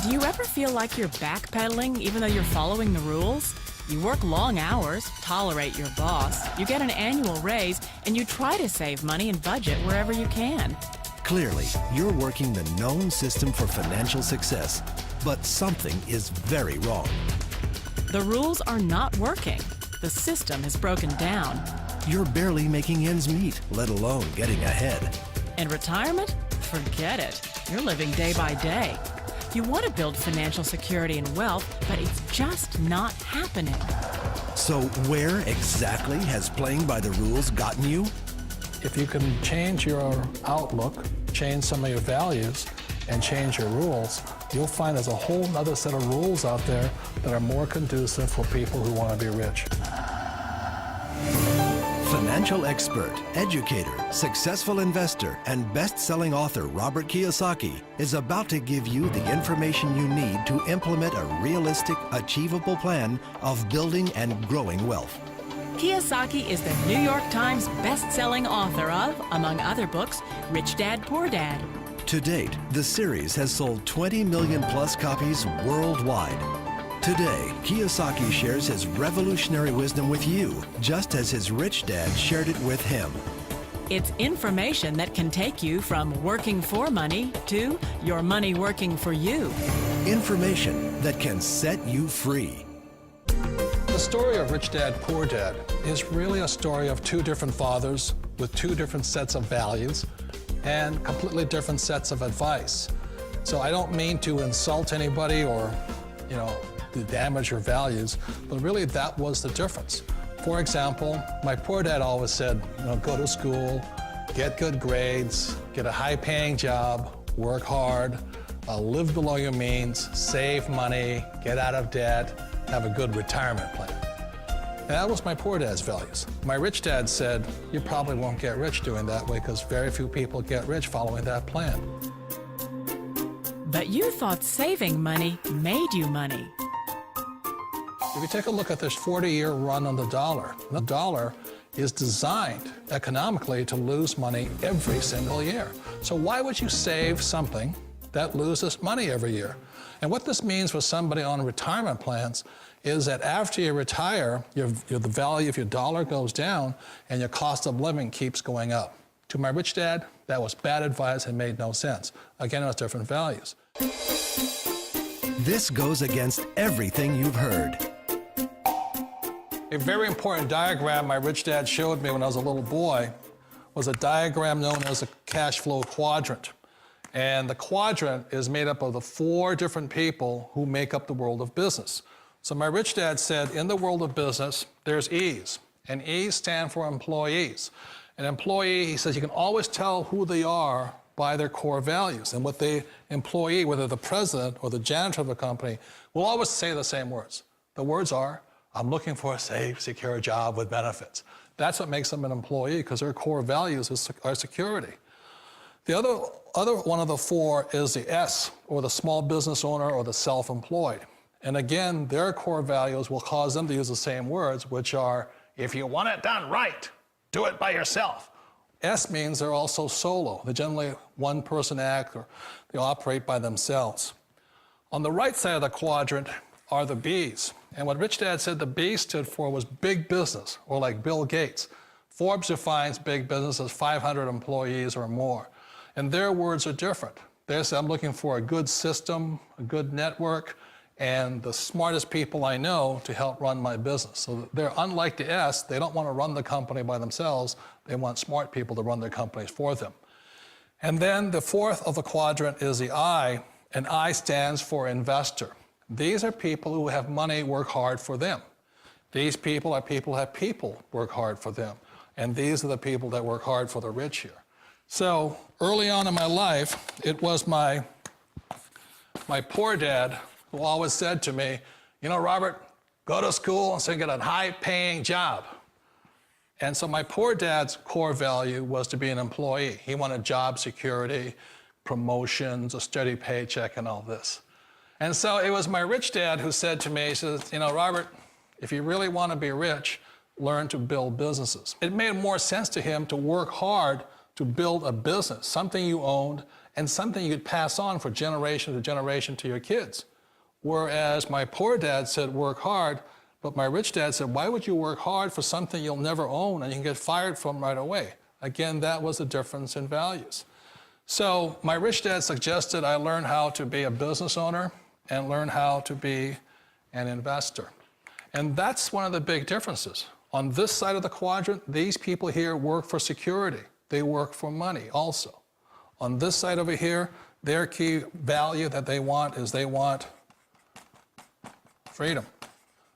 Do you ever feel like you're backpedaling even though you're following the rules? You work long hours, tolerate your boss, you get an annual raise, and you try to save money and budget wherever you can. Clearly, you're working the known system for financial success, but something is very wrong. The rules are not working. The system has broken down. You're barely making ends meet, let alone getting ahead. And retirement? Forget it. You're living day by day. You want to build financial security and wealth, but it's just not happening. So where exactly has playing by the rules gotten you? If you can change your outlook, change some of your values, and change your rules, you'll find there's a whole other set of rules out there that are more conducive for people who want to be rich. Financial expert, educator, successful investor, and best-selling author Robert Kiyosaki is about to give you the information you need to implement a realistic, achievable plan of building and growing wealth. Kiyosaki is the New York Times best-selling author of, among other books, Rich Dad, Poor Dad. To date, the series has sold 20 million plus copies worldwide. Today, Kiyosaki shares his revolutionary wisdom with you, just as his rich dad shared it with him. It's information that can take you from working for money to your money working for you. Information that can set you free. The story of Rich Dad, Poor Dad is really a story of two different fathers with two different sets of values and completely different sets of advice. So I don't mean to insult anybody or, to damage your values, but really that was the difference. For example, my poor dad always said, go to school, get good grades, get a high-paying job, work hard, live below your means, save money, get out of debt, have a good retirement plan. And that was my poor dad's values. My rich dad said, you probably won't get rich doing that way because very few people get rich following that plan. But you thought saving money made you money. If you take a look at this 40-year run on the dollar is designed economically to lose money every single year. So why would you save something that loses money every year? And what this means for somebody on retirement plans is that after you retire, the value of your dollar goes down and your cost of living keeps going up. To my rich dad, that was bad advice and made no sense. Again, it was different values. This goes against everything you've heard. A very important diagram my rich dad showed me when I was a little boy was a diagram known as a cash flow quadrant. And the quadrant is made up of the 4 different people who make up the world of business. So my rich dad said, in the world of business, there's E's, and E's stand for employees. An employee, he says, you can always tell who they are by their core values. And what the employee, whether the president or the janitor of a company, will always say the same words. The words are, I'm looking for a safe, secure job with benefits. That's what makes them an employee, because their core values are security. The other one of the 4 is the S, or the small business owner or the self-employed. And again, their core values will cause them to use the same words, which are, if you want it done right, do it by yourself. S means they're also solo. They're generally one-person act, or they operate by themselves. On the right side of the quadrant are the B's. And what Rich Dad said the B stood for was big business, or like Bill Gates. Forbes defines big business as 500 employees or more. And their words are different. They say, I'm looking for a good system, a good network, and the smartest people I know to help run my business. So they're unlike the S. They don't want to run the company by themselves. They want smart people to run their companies for them. And then the 4th of the quadrant is the I, and I stands for investor. These are people who have money work hard for them. These people are people who have people work hard for them. And these are the people that work hard for the rich here. So early on in my life, it was my poor dad who always said to me, Robert, go to school and so get a high-paying job. And so my poor dad's core value was to be an employee. He wanted job security, promotions, a steady paycheck, and all this. And so it was my rich dad who said to me, he says, Robert, if you really want to be rich, learn to build businesses. It made more sense to him to work hard to build a business, something you owned and something you could pass on for generation to generation to your kids. Whereas my poor dad said, work hard, but my rich dad said, why would you work hard for something you'll never own and you can get fired from right away? Again, that was the difference in values. So my rich dad suggested I learn how to be a business owner and learn how to be an investor. And that's one of the big differences. On this side of the quadrant, these people here work for security. They work for money also. On this side over here, their key value that they want is they want freedom.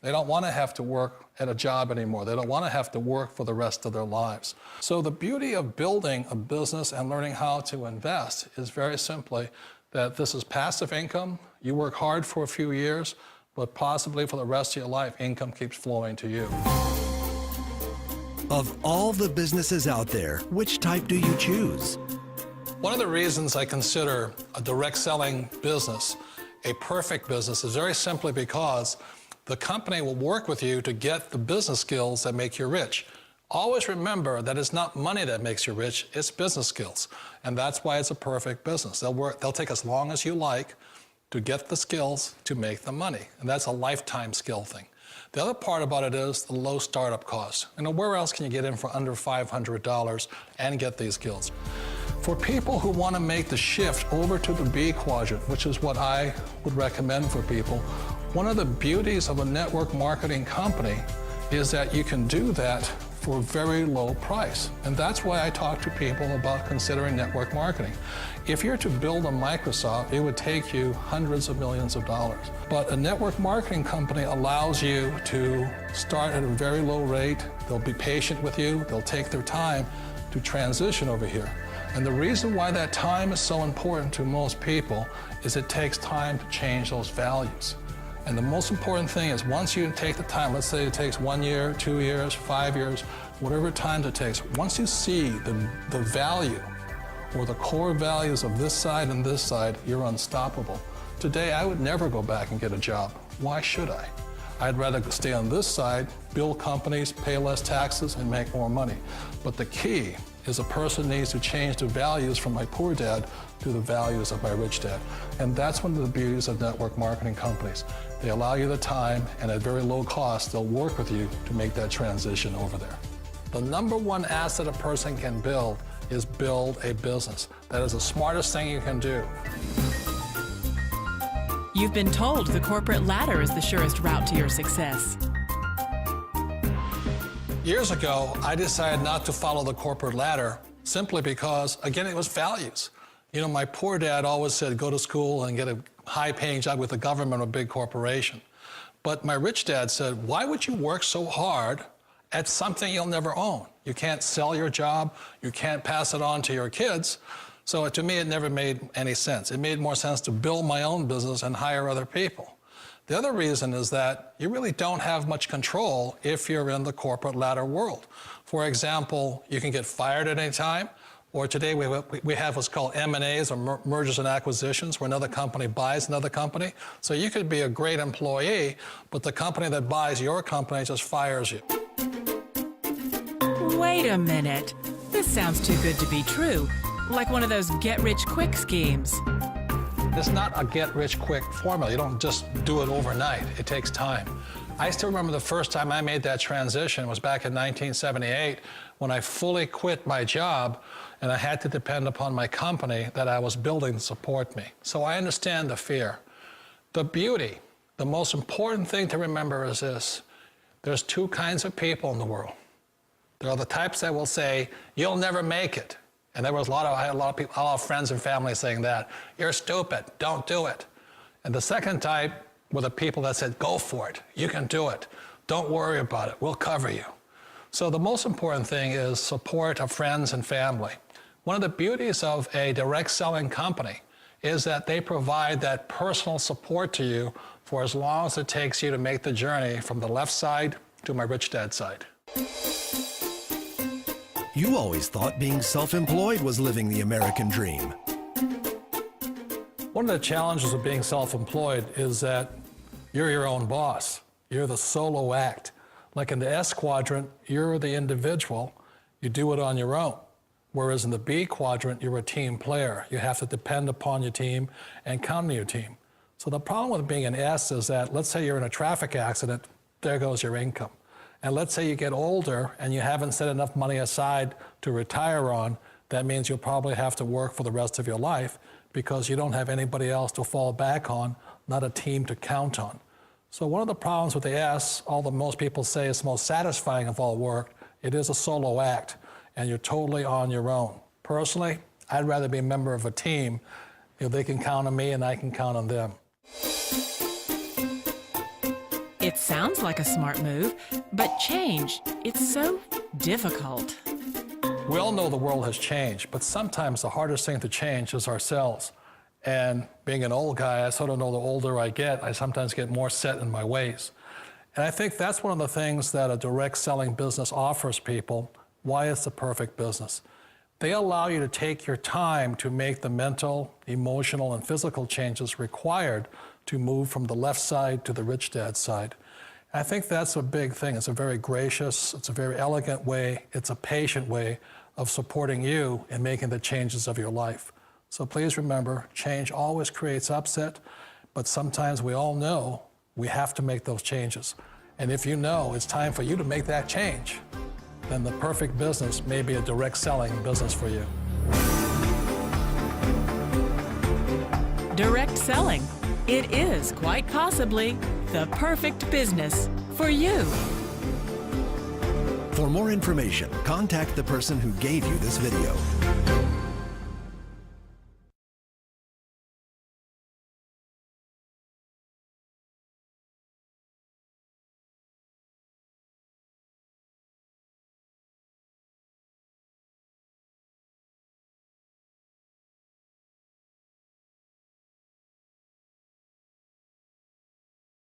They don't want to have to work at a job anymore. They don't want to have to work for the rest of their lives. So the beauty of building a business and learning how to invest is very simply that this is passive income. You work hard for a few years, but possibly for the rest of your life, income keeps flowing to you. Of all the businesses out there, which type do you choose? One of the reasons I consider a direct selling business a perfect business is very simply because the company will work with you to get the business skills that make you rich. Always remember that it's not money that makes you rich, it's business skills. And that's why it's a perfect business. They'll take as long as you like to get the skills to make the money. And that's a lifetime skill thing. The other part about it is the low startup cost. Where else can you get in for under $500 and get these skills? For people who want to make the shift over to the B quadrant, which is what I would recommend for people, one of the beauties of a network marketing company is that you can do that for a very low price. And that's why I talk to people about considering network marketing. If you're to build a Microsoft, it would take you hundreds of millions of dollars. But a network marketing company allows you to start at a very low rate. They'll be patient with you. They'll take their time to transition over here. And the reason why that time is so important to most people is it takes time to change those values. And the most important thing is once you take the time, let's say it takes 1 year, 2 years, 5 years, whatever time it takes, once you see the value or the core values of this side and this side, you're unstoppable. Today, I would never go back and get a job. Why should I? I'd rather stay on this side, build companies, pay less taxes, and make more money. But the key is a person needs to change the values from my poor dad to the values of my rich dad. And that's one of the beauties of network marketing companies. They allow you the time, and at very low cost, they'll work with you to make that transition over there. The number one asset a person can build is build a business. That is the smartest thing you can do. You've been told the corporate ladder is the surest route to your success. Years ago, I decided not to follow the corporate ladder simply because, again, it was values. My poor dad always said, go to school and get a high-paying job with the government or a big corporation. But my rich dad said, why would you work so hard at something you'll never own? You can't sell your job. You can't pass it on to your kids. So to me, it never made any sense. It made more sense to build my own business and hire other people. The other reason is that you really don't have much control if you're in the corporate ladder world. For example, you can get fired at any time, or today we have what's called M&As, or mergers and acquisitions, where another company buys another company. So you could be a great employee, but the company that buys your company just fires you. Wait a minute. This sounds too good to be true. Like one of those get-rich-quick schemes. It's not a get-rich-quick formula. You don't just do it overnight. It takes time. I still remember the first time I made that transition was back in 1978 when I fully quit my job and I had to depend upon my company that I was building to support me. So I understand the fear. The beauty, the most important thing to remember is this. There's two kinds of people in the world. There are the types that will say, you'll never make it. And there was I had a lot of people, a lot of friends and family saying that. You're stupid, don't do it. And the second type were the people that said, go for it, you can do it. Don't worry about it, we'll cover you. So the most important thing is support of friends and family. One of the beauties of a direct selling company is that they provide that personal support to you for as long as it takes you to make the journey from the left side to my rich dad side. You always thought being self-employed was living the American dream. One of the challenges of being self-employed is that you're your own boss. You're the solo act. Like in the S quadrant, you're the individual. You do it on your own. Whereas in the B quadrant, you're a team player. You have to depend upon your team and count on your team. So the problem with being an S is that, let's say you're in a traffic accident, there goes your income. And let's say you get older and you haven't set enough money aside to retire on, that means you'll probably have to work for the rest of your life because you don't have anybody else to fall back on, not a team to count on. So one of the problems with the S, although most people say it's the most satisfying of all work, it is a solo act, and you're totally on your own. Personally, I'd rather be a member of a team. They can count on me and I can count on them. It sounds like a smart move, but change, it's so difficult. We all know the world has changed, but sometimes the hardest thing to change is ourselves. And being an old guy, I sort of know the older I get, I sometimes get more set in my ways. And I think that's one of the things that a direct selling business offers people, why it's the perfect business. They allow you to take your time to make the mental, emotional, and physical changes required to move from the left side to the rich dad side. I think that's a big thing. It's a very gracious, it's a very elegant way, it's a patient way of supporting you in making the changes of your life. So please remember, change always creates upset, but sometimes we all know we have to make those changes. And if you know it's time for you to make that change, then the perfect business may be a direct selling business for you. Direct selling. It is quite possibly the perfect business for you. For more information, contact the person who gave you this video.